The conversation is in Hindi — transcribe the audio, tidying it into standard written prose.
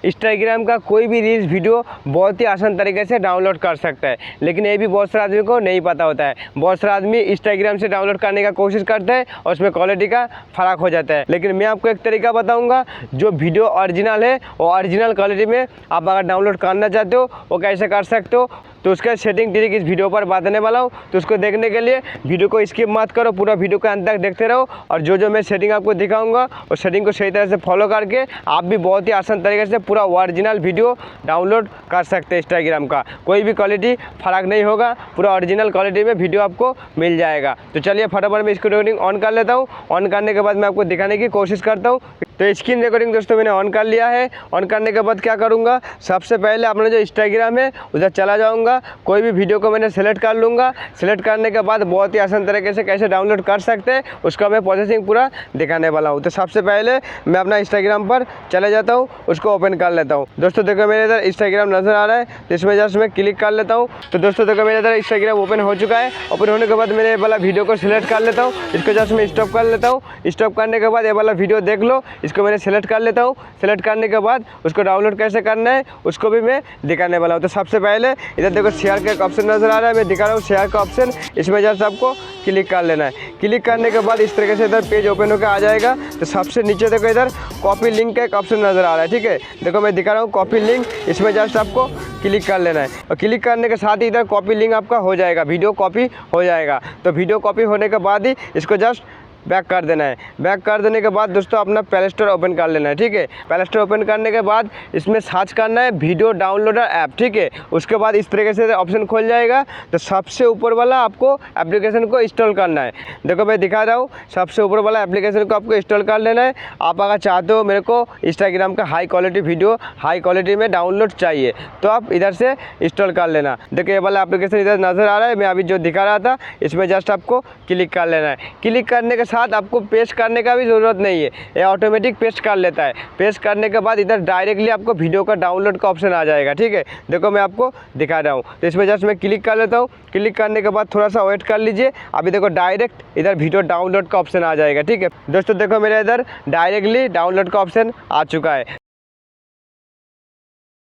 इंस्टाग्राम का कोई भी रील्स वीडियो बहुत ही आसान तरीके से डाउनलोड कर सकता है, लेकिन ये भी बहुत सारे आदमी को नहीं पता होता है। बहुत सारे आदमी इंस्टाग्राम से डाउनलोड करने का कोशिश करते हैं और उसमें क्वालिटी का फ़र्क हो जाता है। लेकिन मैं आपको एक तरीका बताऊंगा जो वीडियो ओरिजिनल है वो ओरिजिनल क्वालिटी में आप अगर डाउनलोड करना चाहते हो वो कैसे कर सकते हो, तो उसका सेटिंग ट्रिक इस वीडियो पर बताने वाला हूँ। तो उसको देखने के लिए वीडियो को स्किप मत करो, पूरा वीडियो का अंत तक देखते रहो और जो मैं सेटिंग आपको दिखाऊंगा उस सेटिंग को सही तरह से फॉलो करके आप भी बहुत ही आसान तरीके से पूरा ओरिजिनल वीडियो डाउनलोड कर सकते हैं। इंस्टाग्राम का कोई भी क्वालिटी फ़र्क नहीं होगा, पूरा ओरिजिनल क्वालिटी में वीडियो आपको मिल जाएगा। तो चलिए फटाफट मैं इसको रिकॉर्डिंग ऑन कर लेता हूँ। ऑन करने के बाद मैं आपको दिखाने की कोशिश करता हूँ। तो स्क्रीन रिकॉर्डिंग दोस्तों मैंने ऑन कर लिया है। ऑन करने के बाद क्या करूँगा, सबसे पहले अपना जो इंस्टाग्राम है उधर चला जाऊँगा, कोई भी वीडियो को मैंने सेलेक्ट कर लूँगा। सेलेक्ट करने के बाद बहुत ही आसान तरीके से कैसे डाउनलोड कर सकते हैं उसका मैं प्रोसेसिंग पूरा दिखाने वाला हूँ। तो सबसे पहले मैं अपना इंस्टाग्राम पर चले जाता हूँ, उसको ओपन कर लेता हूँ। दोस्तों देखो मेरे इधर इंस्टाग्राम नज़र आ रहा है, तो इसमें जस्ट मैं क्लिक कर लेता हूँ। तो दोस्तों देखो मेरे इधर इंस्टाग्राम ओपन हो चुका है। ओपन होने के बाद मैंने ये वाला वीडियो को सिलेक्ट कर लेता हूँ, इसको जस्ट मैं स्टॉप कर लेता हूँ। स्टॉप करने के बाद ये वाला वीडियो देख लो, इसको मैंने सेलेक्ट कर लेता हूँ। सेलेक्ट करने के बाद उसको डाउनलोड कैसे करना है उसको भी मैं दिखाने वाला हूँ। तो सबसे पहले इधर देखो शेयर का एक ऑप्शन नज़र आ रहा है, मैं दिखा रहा हूँ शेयर का ऑप्शन। इसमें जस्ट आपको क्लिक कर लेना है। क्लिक करने के बाद इस तरीके से इधर पेज ओपन होकर आ जाएगा। तो सबसे नीचे देखो इधर कॉपी लिंक का एक ऑप्शन नज़र आ रहा है, ठीक है। देखो मैं दिखा रहा हूँ कॉपी लिंक, इसमें जस्ट आपको क्लिक कर लेना है और क्लिक करने के साथ ही इधर कॉपी लिंक आपका हो जाएगा, वीडियो कॉपी हो जाएगा। तो वीडियो कॉपी होने के बाद ही इसको जस्ट बैक कर देना है। बैक कर देने के बाद दोस्तों अपना प्ले स्टोर ओपन कर लेना है, ठीक है। प्ले स्टोर ओपन करने के बाद इसमें सर्च करना है वीडियो डाउनलोडर ऐप, ठीक है। उसके बाद इस तरीके से ऑप्शन खुल जाएगा। तो सबसे ऊपर वाला आपको एप्लीकेशन को इंस्टॉल करना है। देखो मैं दिखा रहा हूँ, सबसे ऊपर वाला एप्लीकेशन को आपको इंस्टॉल कर लेना है। आप अगर चाहते हो मेरे को इंस्टाग्राम का high quality video high quality में डाउनलोड चाहिए तो आप इधर से इंस्टॉल कर लेना। देखो ये वाला एप्लीकेशन इधर नज़र आ रहा है, मैं अभी जो दिखा रहा था इसमें जस्ट आपको क्लिक कर लेना है। क्लिक करने के साथ आपको पेस्ट करने का भी ज़रूरत नहीं है, ये ऑटोमेटिक पेस्ट कर लेता है। पेस्ट करने के बाद इधर डायरेक्टली आपको वीडियो का डाउनलोड का ऑप्शन आ जाएगा, ठीक है। देखो मैं आपको दिखा रहा हूँ, तो इसमें जस्ट मैं क्लिक कर लेता हूँ। क्लिक करने के बाद थोड़ा सा वेट कर लीजिए, अभी देखो डायरेक्ट इधर वीडियो डाउनलोड का ऑप्शन आ जाएगा, ठीक है। दोस्तों देखो मेरे इधर डायरेक्टली डाउनलोड का ऑप्शन आ चुका है।